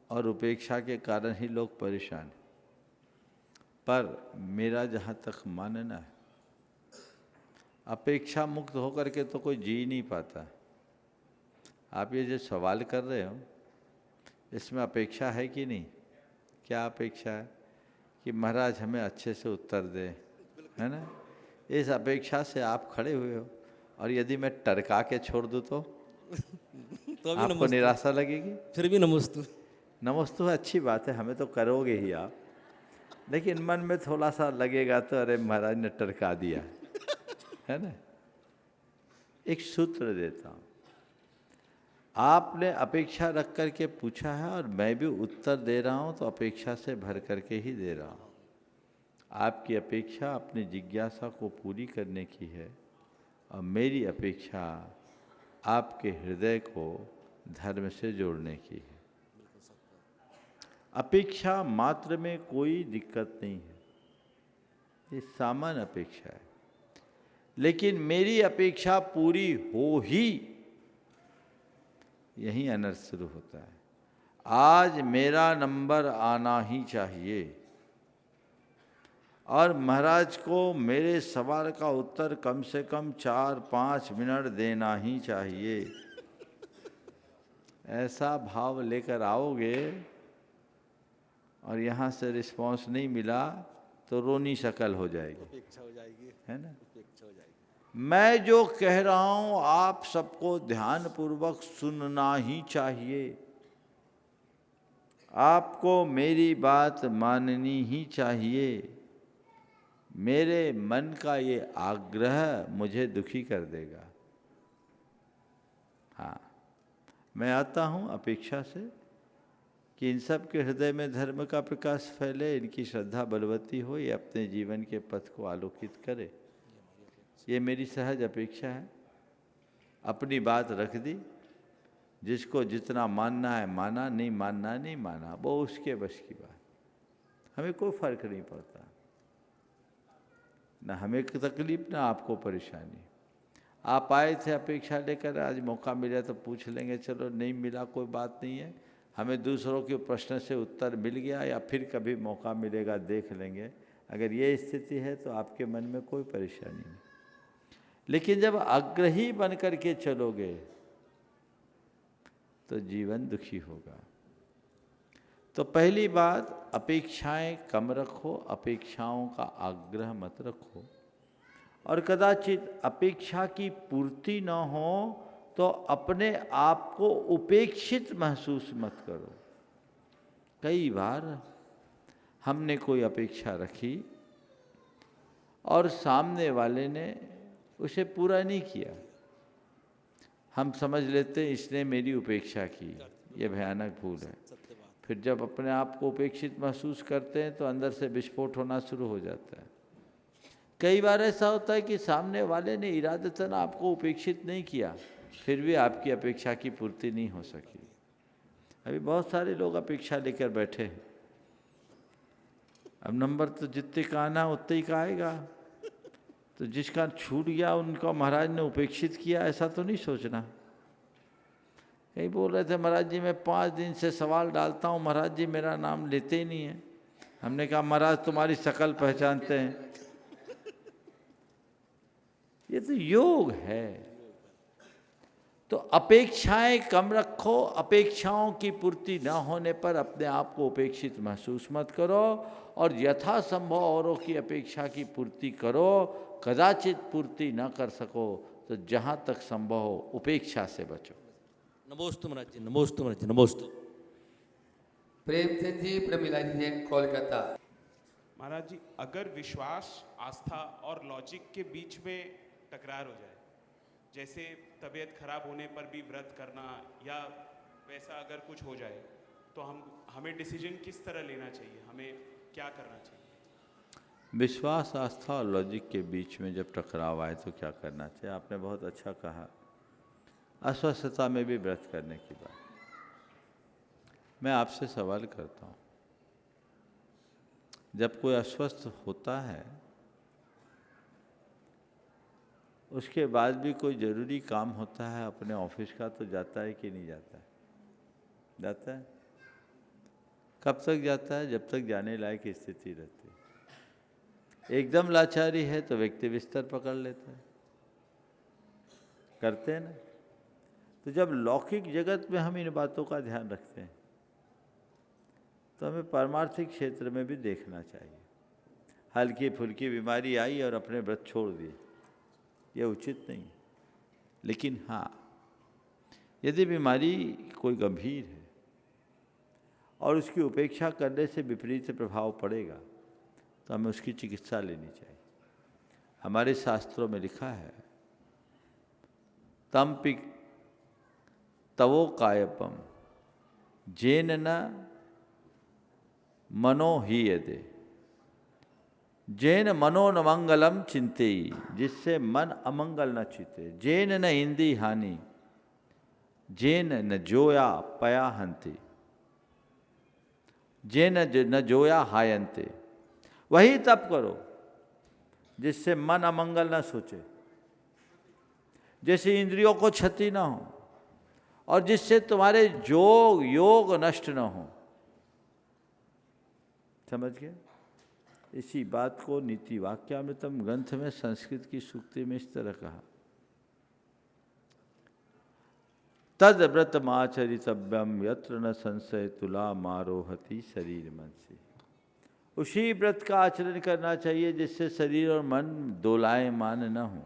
और उपेक्षा के कारण ही लोग परेशान हैं। पर मेरा जहाँ तक मानना है, अपेक्षा मुक्त होकर के तो कोई जी नहीं पाता। आप ये जो सवाल कर रहे हो, इसमें अपेक्षा है कि नहीं? क्या अपेक्षा है? कि महाराज हमें अच्छे से उत्तर दे, है ना? इस अपेक्षा से आप खड़े हुए हो, और यदि मैं टरका के छोड़ दूँ तो आपको निराशा लगेगी। फिर भी नमोस्तु। नमोस्तु अच्छी बात है, हमें तो करोगे ही आप, लेकिन मन में थोड़ा सा लगेगा तो अरे महाराज ने टरका दिया, है ना? एक सूत्र देता हूँ। आपने अपेक्षा रख करके पूछा है और मैं भी उत्तर दे रहा हूँ, तो अपेक्षा से भर करके ही दे रहा हूँ। आपकी अपेक्षा अपनी जिज्ञासा को पूरी करने की है, और मेरी अपेक्षा आपके हृदय को धर्म से जोड़ने की है। अपेक्षा मात्र में कोई दिक्कत नहीं है, ये सामान्य अपेक्षा है। लेकिन मेरी अपेक्षा पूरी हो ही, यही अनर्थ शुरू होता है। आज मेरा नंबर आना ही चाहिए, और महाराज को मेरे सवाल का उत्तर कम से कम 4-5 मिनट देना ही चाहिए। ऐसा भाव लेकर आओगे और यहाँ से रिस्पांस नहीं मिला तो रोनी शक्ल हो जाएगी, है ना? मैं जो कह रहा हूँ आप सबको ध्यानपूर्वक सुनना ही चाहिए। आपको मेरी बात माननी ही चाहिए। मेरे मन का ये आग्रह मुझे दुखी कर देगा। हाँ, मैं आता हूँ अपेक्षा से कि इन सब के हृदय में धर्म का प्रकाश फैले, इनकी श्रद्धा बलवती हो, ये अपने जीवन के पथ को आलोकित करे। ये मेरी सहज अपेक्षा है। अपनी बात रख दी, जिसको जितना मानना है माना, नहीं मानना नहीं माना, वो उसके बस की बात। हमें कोई फर्क नहीं पड़ता, ना हमें तकलीफ ना आपको परेशानी। आप आए थे अपेक्षा लेकर, आज मौका मिला तो पूछ लेंगे, चलो नहीं मिला कोई बात नहीं है। हमें दूसरों के प्रश्न से उत्तर मिल गया, या फिर कभी मौका मिलेगा देख लेंगे। अगर ये स्थिति है तो आपके मन में कोई परेशानी नहीं। लेकिन जब आग्रही बन कर के चलोगे तो जीवन दुखी होगा। तो पहली बात, अपेक्षाएं कम रखो, अपेक्षाओं का आग्रह मत रखो, और कदाचित अपेक्षा की पूर्ति न हो तो अपने आप को उपेक्षित महसूस मत करो। कई बार हमने कोई अपेक्षा रखी और सामने वाले ने उसे पूरा नहीं किया, हम समझ लेते हैं इसने मेरी उपेक्षा की। ये भयानक भूल है। फिर जब अपने आप को उपेक्षित महसूस करते हैं तो अंदर से विस्फोट होना शुरू हो जाता है। कई बार ऐसा होता है कि सामने वाले ने इरादतन आपको उपेक्षित नहीं किया, फिर भी आपकी अपेक्षा की पूर्ति नहीं हो सकी। अभी बहुत सारे लोग अपेक्षा लेकर बैठे हैं। अब नंबर तो जितने का आना उतने ही का आएगा, तो जिसका छूट गया उनका महाराज ने उपेक्षित किया, ऐसा तो नहीं सोचना। कहीं बोल रहे थे महाराज जी मैं 5 दिन से सवाल डालता हूँ, महाराज जी मेरा नाम लेते ही नहीं है। हमने कहा महाराज तुम्हारी शकल पहचानते हैं। ये तो योग है। तो अपेक्षाएं कम रखो, अपेक्षाओं की पूर्ति न होने पर अपने आप को उपेक्षित महसूस मत करो, और यथासंभव औरों की अपेक्षा की पूर्ति करो। कदाचित पूर्ति न कर सको तो जहाँ तक संभव हो उपेक्षा से बचो। नमोस्तु महाराज जी, नमोस्तु महाराज जी, नमोस्तु। प्रेमचंद जी, प्रमिला जी हैं, कोलकाता। महाराज जी, अगर विश्वास, आस्था और लॉजिक के बीच में टकरार हो जाए, जैसे तबीयत खराब होने पर भी व्रत करना या वैसा अगर कुछ हो जाए, तो हमें डिसीजन किस तरह लेना चाहिए, हमें क्या करना चाहिए? विश्वास, आस्था और लॉजिक के बीच में जब टकराव आए तो क्या करना चाहिए? आपने बहुत अच्छा कहा। अस्वस्थता में भी व्रत करने की बात। मैं आपसे सवाल करता हूँ, जब कोई अस्वस्थ होता है उसके बाद भी कोई ज़रूरी काम होता है अपने ऑफिस का, तो जाता है कि नहीं जाता है? जाता है। कब तक जाता है? जब तक जाने लायक स्थिति रहती है। एकदम लाचारी है तो व्यक्ति बिस्तर पकड़ लेता है। करते हैं ना। तो जब लौकिक जगत में हम इन बातों का ध्यान रखते हैं तो हमें पारमार्थिक क्षेत्र में भी देखना चाहिए। हल्की फुल्की बीमारी आई और अपने व्रत छोड़ दिए, यह उचित नहीं। लेकिन हाँ, यदि बीमारी कोई गंभीर है और उसकी उपेक्षा करने से विपरीत प्रभाव पड़ेगा तो हमें उसकी चिकित्सा लेनी चाहिए। हमारे शास्त्रों में लिखा है, तम्पिक तवो कायपम जेन न मनो ही यदे, जैन मनो न मंगलम चिंतेई, जिससे मन अमंगल न चिंते। जैन न इंदी हानि, जैन न जोया पया हंति, जैन न जोया हायंते। वही तप करो जिससे मन अमंगल न सोचे, जैसे इंद्रियों को क्षति ना हो और जिससे तुम्हारे योग नष्ट न हो। समझ गए? इसी बात को नीति वाक्यामृतम ग्रंथ में संस्कृत की सूक्ति में इस तरह कहा, तद व्रतमाचरितव्यम यत्र न संशय तुला मारोहति शरीर मन से। उसी व्रत का आचरण करना चाहिए जिससे शरीर और मन दोलायमान न हो।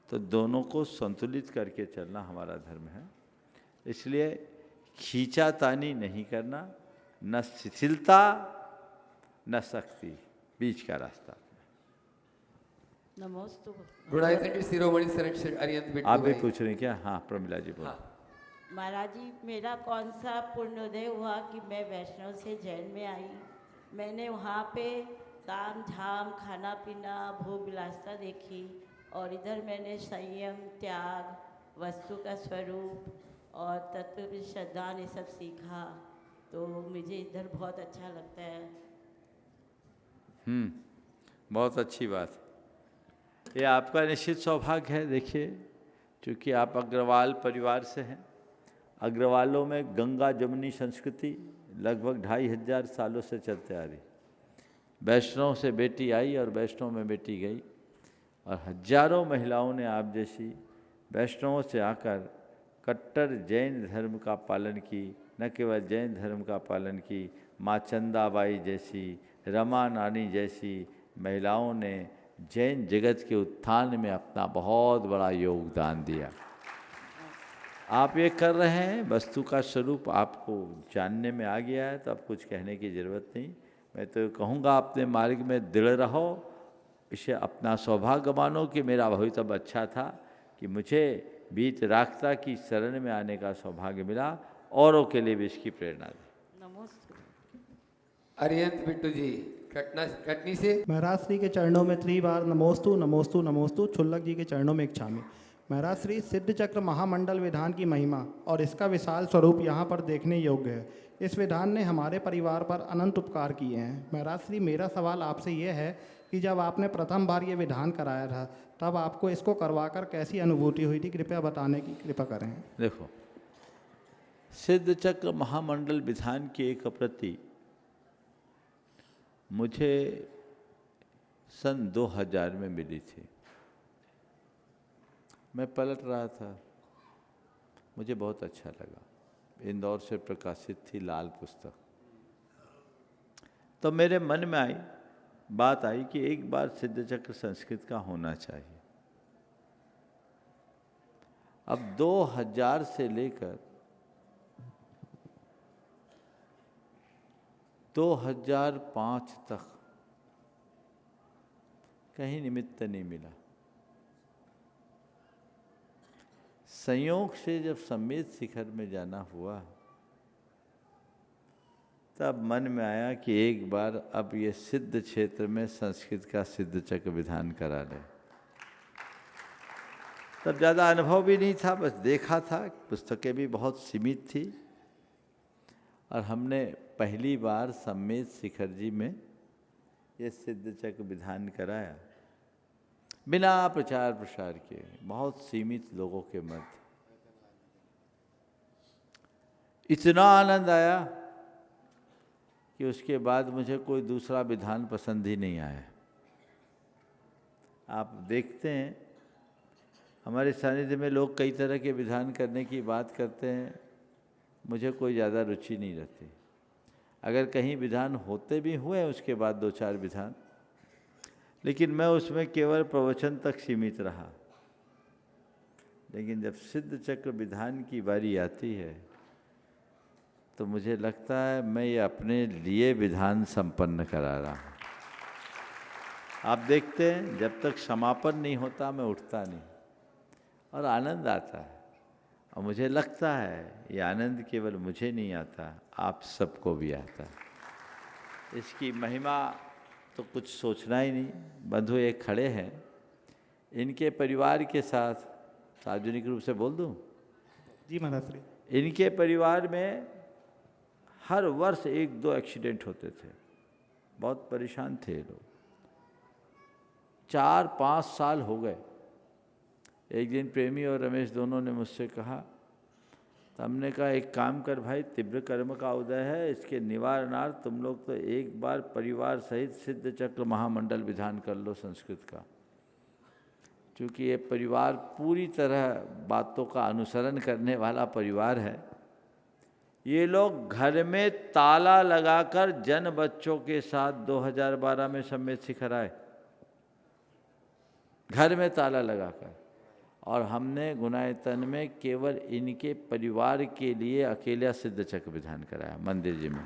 तो दोनों को संतुलित करके चलना हमारा धर्म है। इसलिए खींचातानी नहीं करना, न शिथिलता न शक्ति, बीच का रास्ता। नमोस्तु। गुणायतन शिरोमणि संरक्षक अरिहंत बिट्टू आप भी भाई। पूछ रहे हैं क्या? हाँ प्रमिला जी बोलो। महाराज जी, मेरा कौन सा पुण्योदय हुआ कि मैं वैष्णव से जैन में आई। मैंने वहाँ पे ताम झाम, खाना पीना, भोग विलासता देखी, और इधर मैंने संयम, त्याग, वस्तु का स्वरूप और तत्व की श्रद्धा ये सब सीखा। तो मुझे इधर बहुत अच्छा लगता है। बहुत अच्छी बात। ये आपका निश्चित सौभाग्य है। देखिए, क्योंकि आप अग्रवाल परिवार से हैं। अग्रवालों में गंगा जमुनी संस्कृति लगभग 2500 सालों से चलते आ रही। वैष्णव से बेटी आई और वैष्णव में बेटी गई, और हजारों महिलाओं ने आप जैसी वैष्णवों से आकर कट्टर जैन धर्म का पालन की, न केवल जैन धर्म का पालन की, माँ चंदाबाई जैसी, रमा नानी जैसी महिलाओं ने जैन जगत के उत्थान में अपना बहुत बड़ा योगदान दिया। आप ये कर रहे हैं, वस्तु का स्वरूप आपको जानने में आ गया है, तो अब कुछ कहने की ज़रूरत नहीं। मैं तो कहूँगा अपने मार्ग में दृढ़ रहो, इसे अपना सौभाग्य मानो कि मेरा भविष्य अब अच्छा था कि मुझे बीत राख्ता की शरण में आने का सौभाग्य मिला, औरों के लिए भी इसकी प्रेरणा दे। नमस्ते। अरिहंत बिट्टू जी कटनी से। महाराज श्री के चरणों में 3 बार नमोस्तु नमोस्तु नमोस्तु। छुल्लक जी के चरणों में इच्छामि। महाराज श्री सिद्ध चक्र महामंडल विधान की महिमा और इसका विशाल स्वरूप यहाँ पर देखने योग्य है। इस विधान ने हमारे परिवार पर अनंत उपकार किए हैं। महाराज श्री, मेरा सवाल आपसे ये है कि जब आपने प्रथम बार ये विधान कराया था, तब आपको इसको करवाकर कैसी अनुभूति हुई थी? कृपया बताने की कृपा करें। देखो, सिद्ध चक्र महामंडल विधान की एक प्रति मुझे सन 2000 में मिली थी। मैं पलट रहा था, मुझे बहुत अच्छा लगा। इंदौर से प्रकाशित थी लाल पुस्तक। तो मेरे मन में बात आई कि एक बार सिद्ध चक्र संस्कृत का होना चाहिए। अब 2000 से लेकर 2005 तक कहीं निमित्त नहीं मिला। संयोग से जब सम्मेद शिखर में जाना हुआ, तब मन में आया कि एक बार अब ये सिद्ध क्षेत्र में संस्कृत का सिद्ध चक्र विधान करा ले। तब ज़्यादा अनुभव भी नहीं था, बस देखा था, पुस्तकें भी बहुत सीमित थी, और हमने पहली बार सम्मेद शिखर जी में ये सिद्ध चक्र विधान कराया, बिना प्रचार प्रसार के, बहुत सीमित लोगों के मध्य। इतना आनंद आया कि उसके बाद मुझे कोई दूसरा विधान पसंद ही नहीं आया। आप देखते हैं हमारे सानिध्य में लोग कई तरह के विधान करने की बात करते हैं, मुझे कोई ज़्यादा रुचि नहीं रहती। अगर कहीं विधान होते भी हुए उसके बाद 2-4 विधान, लेकिन मैं उसमें केवल प्रवचन तक सीमित रहा। लेकिन जब सिद्ध चक्र विधान की बारी आती है तो मुझे लगता है मैं ये अपने लिए विधान संपन्न करा रहा हूँ। आप देखते हैं जब तक समापन नहीं होता मैं उठता नहीं, और आनंद आता है। और मुझे लगता है ये आनंद केवल मुझे नहीं आता, आप सबको भी आता है। इसकी महिमा तो कुछ सोचना ही नहीं। बंधु एक खड़े हैं, इनके परिवार के साथ सार्वजनिक रूप से बोल दूं? जी महाराज श्री। इनके परिवार में हर वर्ष 1-2 एक्सीडेंट होते थे, बहुत परेशान थे लोग। 4-5 साल हो गए। एक दिन प्रेमी और रमेश दोनों ने मुझसे कहा, तो हमने कहा एक काम कर भाई, तीव्र कर्म का उदय है, इसके निवारणार्थ तुम लोग तो एक बार परिवार सहित सिद्ध चक्र महामंडल विधान कर लो संस्कृत का। क्योंकि ये परिवार पूरी तरह बातों का अनुसरण करने वाला परिवार है। ये लोग घर में ताला लगाकर जन बच्चों के साथ 2012 में सम्मेद शिखर आए, घर में ताला लगाकर। और हमने गुनायतन में केवल इनके परिवार के लिए अकेला सिद्ध चक्र विधान कराया मंदिर जी में।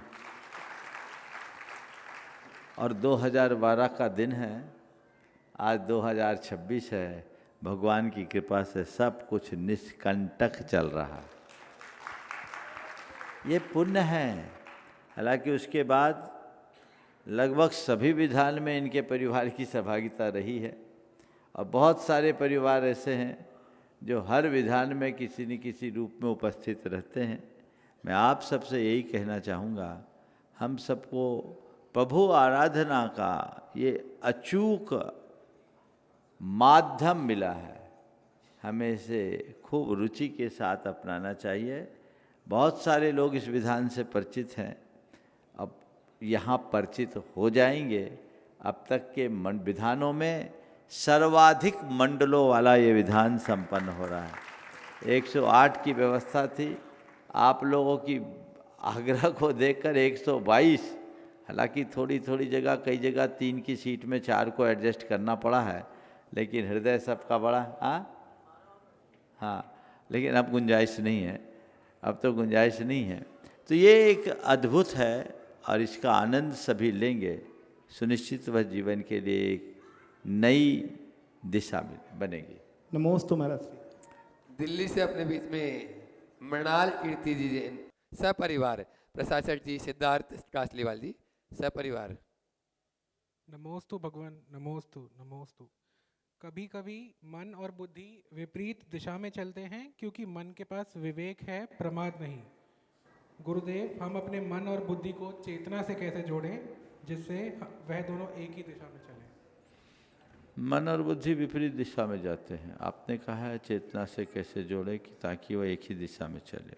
और 2012 का दिन है, आज 2026 है। भगवान की कृपा से सब कुछ निष्कंटक चल रहा। ये पुण्य है। हालांकि उसके बाद लगभग सभी विधान में इनके परिवार की सहभागिता रही है, और बहुत सारे परिवार ऐसे हैं जो हर विधान में किसी न किसी रूप में उपस्थित रहते हैं। मैं आप सबसे यही कहना चाहूँगा, हम सबको प्रभु आराधना का ये अचूक माध्यम मिला है, हमें इसे खूब रुचि के साथ अपनाना चाहिए। बहुत सारे लोग इस विधान से परिचित हैं, अब यहाँ परिचित हो जाएंगे। अब तक के विधानों में सर्वाधिक मंडलों वाला ये विधान संपन्न हो रहा है। 108 की व्यवस्था थी, आप लोगों की आग्रह को देखकर 122, हालांकि थोड़ी थोड़ी जगह, कई जगह 3 की सीट में 4 को एडजस्ट करना पड़ा है, लेकिन हृदय सबका बड़ा। हाँ, लेकिन अब गुंजाइश नहीं है, अब तो गुंजाइश नहीं है। तो ये एक अद्भुत है और इसका आनंद सभी लेंगे, सुनिश्चित वह जीवन के लिए एक नई दिशा में बनेगी। नमोस्तु महाराज श्री। दिल्ली से अपने बीच में मृणाल कीर्ति जी जैन सपरिवार, प्रशासक जी सिद्धार्थ कासलीवाल जी सपरिवार। नमोस्तु भगवान, नमोस्तु नमोस्तु। कभी कभी मन और बुद्धि विपरीत दिशा में चलते हैं क्योंकि मन के पास विवेक है, प्रमाद नहीं। गुरुदेव, हम अपने मन और बुद्धि को चेतना से कैसे जोड़ें जिससे वह दोनों एक ही दिशा में चलें? मन और बुद्धि विपरीत दिशा में जाते हैं, आपने कहा है चेतना से कैसे जोड़े कि ताकि वह एक ही दिशा में चले।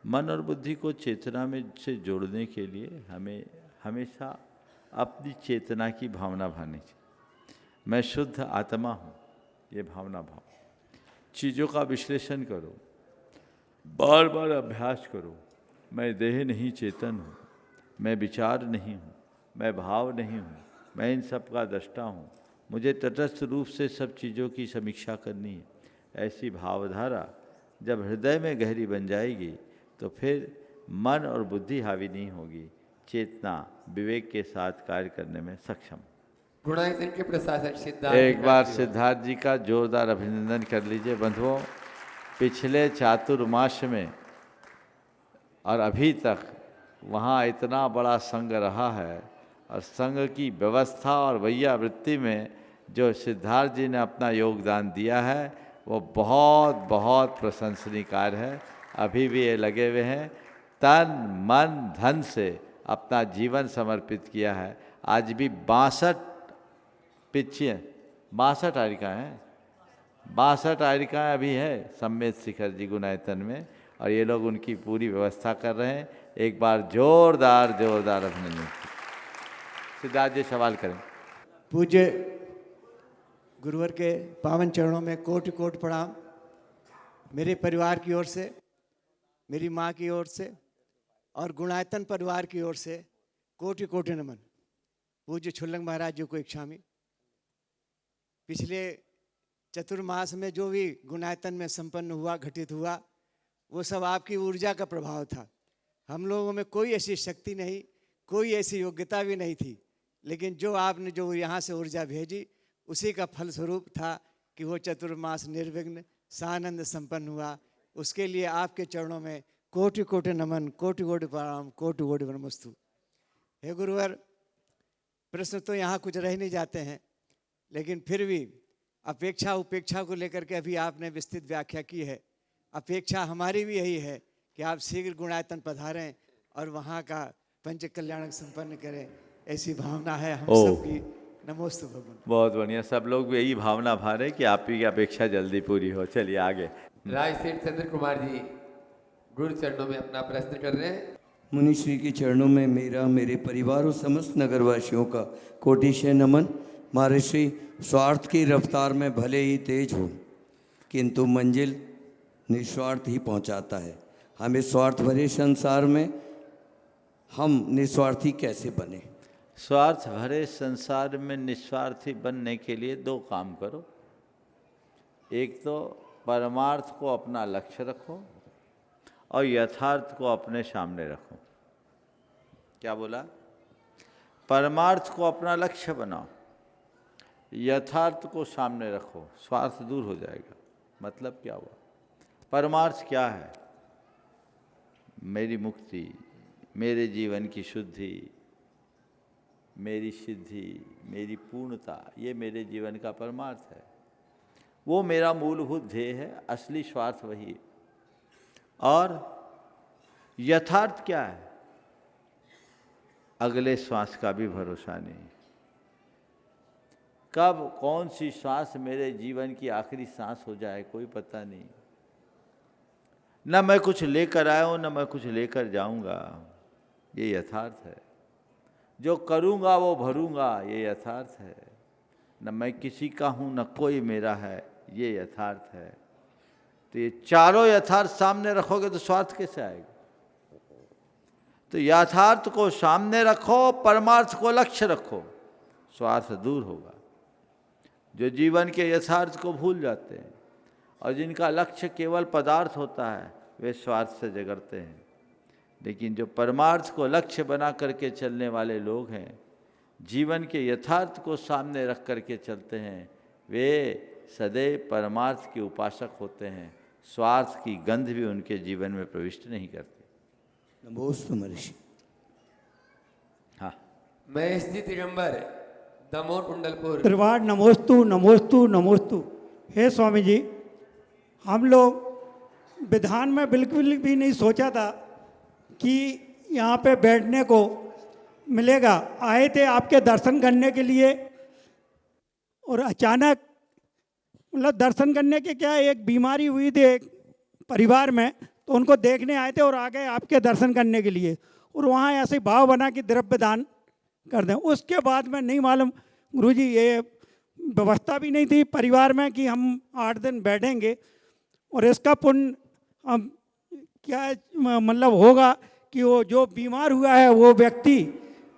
मन और बुद्धि को चेतना में से जोड़ने के लिए हमें हमेशा अपनी चेतना की भावना भानी चाहिए। मैं शुद्ध आत्मा हूँ, ये भावना भाव। चीज़ों का विश्लेषण करो, बार बार अभ्यास करो। मैं देह नहीं चेतन हूँ, मैं विचार नहीं हूँ, मैं भाव नहीं हूँ, मैं इन सब का दृष्टा हूँ। मुझे तटस्थ रूप से सब चीज़ों की समीक्षा करनी है। ऐसी भावधारा जब हृदय में गहरी बन जाएगी तो फिर मन और बुद्धि हावी नहीं होगी, चेतना विवेक के साथ कार्य करने में सक्षम। गुणायतन के प्रशासक सिद्धार्थ, एक बार सिद्धार्थ जी का जोरदार अभिनंदन कर लीजिए बंधुओं। पिछले चातुर्मास में और अभी तक वहाँ इतना बड़ा संघ रहा है और संघ की व्यवस्था और वैया वृत्ति में जो सिद्धार्थ जी ने अपना योगदान दिया है वो बहुत बहुत प्रशंसनीय कार्य है। अभी भी ये लगे हुए हैं, तन मन धन से अपना जीवन समर्पित किया है। आज भी 62 आरिकाएँ हैं, 62 आरिकाएँ अभी है सम्मेत शिखर जी गुणायतन में, और ये लोग उनकी पूरी व्यवस्था कर रहे हैं। एक बार जोरदार जोरदार अभिनंदन। सिद्धार्थ जी सवाल करें। पूज्य गुरुवर के पावन चरणों में कोटि कोटि प्रणाम। मेरे परिवार की ओर से, मेरी माँ की ओर से और गुणायतन परिवार की ओर से कोटि कोटि नमन। पूज्य छुल्लक महाराज जी को इच्छामी। पिछले चतुर्मास में जो भी गुणायतन में संपन्न हुआ, घटित हुआ, वो सब आपकी ऊर्जा का प्रभाव था। हम लोगों में कोई ऐसी शक्ति नहीं, कोई ऐसी योग्यता भी नहीं थी, लेकिन जो आपने जो यहाँ से ऊर्जा भेजी उसी का फलस्वरूप था कि वो चतुर्मास निर्विघ्न सानंद संपन्न हुआ। उसके लिए आपके चरणों में कोटि कोटि नमन, कोटि कोटि प्रणाम, कोटि कोटि नमस्तु। हे गुरुवर, प्रश्न तो यहाँ कुछ रह नहीं जाते हैं, लेकिन फिर भी अपेक्षा उपेक्षा को लेकर के अभी आपने विस्तृत व्याख्या की है। अपेक्षा हमारी भी यही है कि आप शीघ्र गुणायतन पधारें और वहाँ का पंच कल्याण संपन्न करें, ऐसी भावना है हम सबकी। नमोस्तु भगवान। बहुत बढ़िया, सब लोग भी यही भावना भा रहे कि आपकी अपेक्षा जल्दी पूरी हो। चलिए आगे। राजसेठ चंद्र कुमार जी गुरु चरणों में अपना प्रश्न कर रहे हैं। मुनिश्री के चरणों में मेरा, मेरे परिवार और समस्त नगरवासियों का कोटिशय नमन। महर्षि, स्वार्थ की रफ्तार में भले ही तेज हो किंतु मंजिल निस्वार्थ ही पहुंचाता है। हमें स्वार्थ भरे संसार में हम निस्वार्थी कैसे बने? स्वार्थ भरे संसार में निस्वार्थी बनने के लिए 2 काम करो। एक तो परमार्थ को अपना लक्ष्य रखो और यथार्थ को अपने सामने रखो। क्या बोला? परमार्थ को अपना लक्ष्य बनाओ, यथार्थ को सामने रखो, स्वार्थ दूर हो जाएगा। मतलब क्या हुआ? परमार्थ क्या है? मेरी मुक्ति, मेरे जीवन की शुद्धि, मेरी सिद्धि, मेरी पूर्णता, ये मेरे जीवन का परमार्थ है। वो मेरा मूलभूत ध्येय है, असली स्वार्थ वही है। और यथार्थ क्या है? अगले श्वास का भी भरोसा नहीं। कब कौन सी श्वास मेरे जीवन की आखिरी सांस हो जाए कोई पता नहीं। न मैं कुछ लेकर आया हूँ, न मैं कुछ लेकर जाऊंगा, ये यथार्थ है। जो करूँगा वो भरूँगा, ये यथार्थ है। न मैं किसी का हूँ, न कोई मेरा है, ये यथार्थ है। तो ये चारों यथार्थ सामने रखोगे तो स्वार्थ कैसे आएगा? तो यथार्थ को सामने रखो, परमार्थ को लक्ष्य रखो, स्वार्थ दूर होगा। जो जीवन के यथार्थ को भूल जाते हैं और जिनका लक्ष्य केवल पदार्थ होता है वे स्वार्थ से जगड़ते हैं। लेकिन जो परमार्थ को लक्ष्य बना करके चलने वाले लोग हैं, जीवन के यथार्थ को सामने रख करके चलते हैं, वे सदैव परमार्थ के उपासक होते हैं। स्वार्थ की गंध भी उनके जीवन में प्रविष्ट नहीं करती। नमोस्तु महर्षि। हाँ, महेश जी दिगंबर, दमोह कुंडलपुर। त्रिवार नमोस्तु नमोस्तु नमोस्तु। हे स्वामी जी, हम लोग विधान में बिल्कुल भी नहीं सोचा था कि यहाँ पे बैठने को मिलेगा। आए थे आपके दर्शन करने के लिए और अचानक मतलब दर्शन करने के क्या, एक बीमारी हुई थी एक परिवार में, तो उनको देखने आए थे और आ गए आपके दर्शन करने के लिए। और वहाँ ऐसे भाव बना कि द्रव्य दान कर दें। उसके बाद में नहीं मालूम गुरुजी, ये व्यवस्था भी नहीं थी परिवार में कि हम 8 दिन बैठेंगे और इसका पुण्य हम क्या मतलब होगा कि वो जो बीमार हुआ है वो व्यक्ति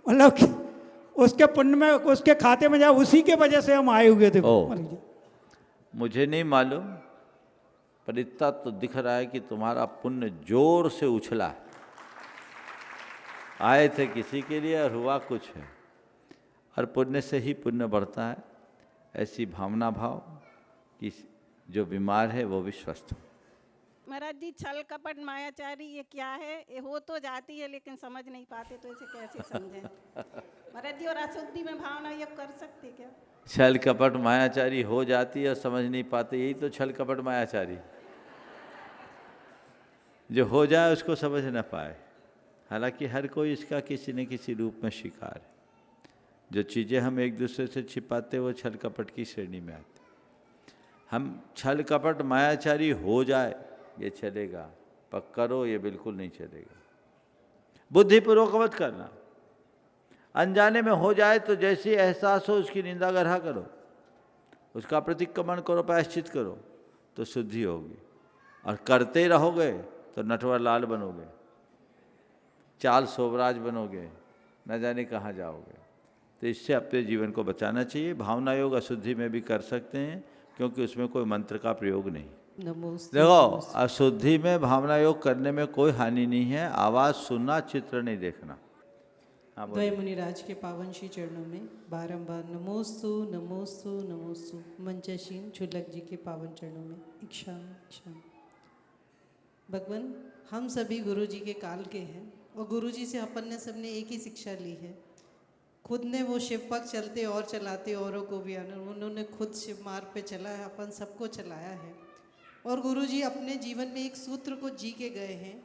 मतलब उसके पुण्य में उसके खाते में जाए, उसी के वजह से हम आए हुए थे। मुझे नहीं मालूम, पर इतना तो दिख रहा है कि तुम्हारा पुण्य जोर से उछला। आए थे किसी के लिए और हुआ कुछ है, और पुण्य से ही पुण्य बढ़ता है। ऐसी भावना भाव कि जो बीमार है वो भी स्वस्थ हो। महाराज जी, छल कपट मायाचारी ये क्या है? ये हो तो जाती है लेकिन समझ नहीं पाते, तो इसे कैसे समझें? महाराज जी, और अशुद्धि में भावना ये कर सकते क्या? छल कपट मायाचारी हो जाती है और समझ नहीं पाते, यही तो छल कपट मायाचारी। जो हो जाए उसको समझ न पाए। हालांकि हर कोई इसका किसी न किसी रूप में शिकार है। जो चीज़ें हम एक दूसरे से छिपाते वो छल कपट की श्रेणी में आती। हम छल कपट मायाचारी हो जाए ये चलेगा, पर करो ये बिल्कुल नहीं चलेगा। बुद्धिपूर्वक मत करना। अनजाने में हो जाए तो जैसे एहसास हो उसकी निंदा ग्रह करो, उसका प्रतिक्रमण करो, प्रायश्चित करो, तो शुद्धि होगी। और करते रहोगे तो नटवर लाल बनोगे, चाल शोभराज बनोगे, न जाने कहाँ जाओगे। तो इससे अपने जीवन को बचाना चाहिए। भावना योग अशुद्धि में भी कर सकते हैं, क्योंकि उसमें कोई मंत्र का प्रयोग नहीं। देखो, अशुद्धि में भावना योग करने में कोई हानि नहीं है। आवाज़ सुनना, चित्र नहीं देखना। हाँ, द्वय मुनिराज के पावन श्री चरणों में बारंबार नमोस्तु नमोस्तु नमोस्तु। मंचशीन छुल्लक जी के पावन चरणों में इक्षाम इक्षाम। भगवान, हम सभी गुरु जी के काल के हैं और गुरु जी से अपन ने सबने एक ही शिक्षा ली है। खुद ने वो शिव पग चलते और चलाते औरों को भी उन्होंने खुद शिव मार्ग पे चला है, अपन सबको चलाया है। और गुरु जी अपने जीवन में एक सूत्र को जी के गए हैं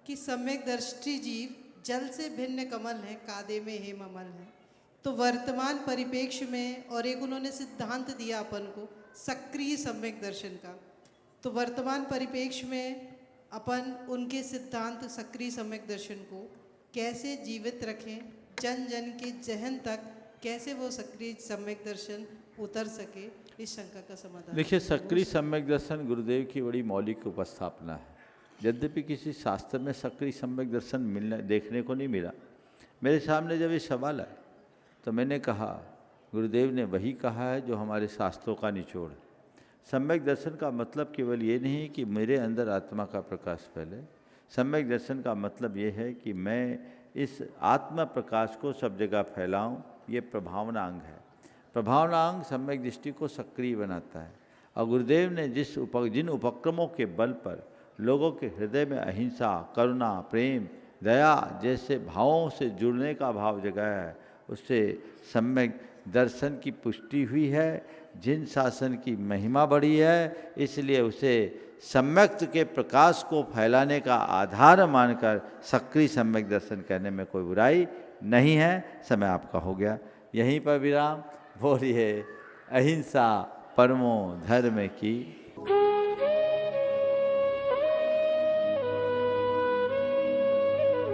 कि सम्यक दृष्टि जीव जल से भिन्न कमल है, कादे में हेम अमल है। तो वर्तमान परिप्रेक्ष्य में और एक उन्होंने सिद्धांत दिया अपन को सक्रिय सम्यक दर्शन का। तो वर्तमान परिप्रेक्ष्य में अपन उनके सिद्धांत सक्रिय सम्यक दर्शन को कैसे जीवित रखें, जन जन के जहन तक कैसे वो सक्रिय सम्यक दर्शन उतर सके, इस शंका का समाधान। देखिए, सक्रिय सम्यक दर्शन गुरुदेव की बड़ी मौलिक उपस्थापना है। यद्यपि किसी शास्त्र में सक्रिय सम्यक दर्शन मिलने देखने को नहीं मिला। मेरे सामने जब ये सवाल आया तो मैंने कहा, गुरुदेव ने वही कहा है जो हमारे शास्त्रों का निचोड़ है। सम्यक दर्शन का मतलब केवल ये नहीं कि मेरे अंदर आत्मा का प्रकाश फैले। सम्यक दर्शन का मतलब ये है कि मैं इस आत्मा प्रकाश को सब जगह फैलाऊं। ये प्रभावना अंग है। प्रभावना अंग सम्यक दृष्टि को सक्रिय बनाता है। और गुरुदेव ने जिन उपक्रमों के बल पर लोगों के हृदय में अहिंसा, करुणा, प्रेम, दया जैसे भावों से जुड़ने का भाव जगाया है, उससे सम्यक दर्शन की पुष्टि हुई है। जिन शासन की महिमा बढ़ी है, इसलिए उसे सम्यक के प्रकाश को फैलाने का आधार मानकर सक्रिय सम्यक दर्शन करने में कोई बुराई नहीं है। समय आपका हो गया, यहीं पर विराम। बोलिए अहिंसा परमो धर्म की।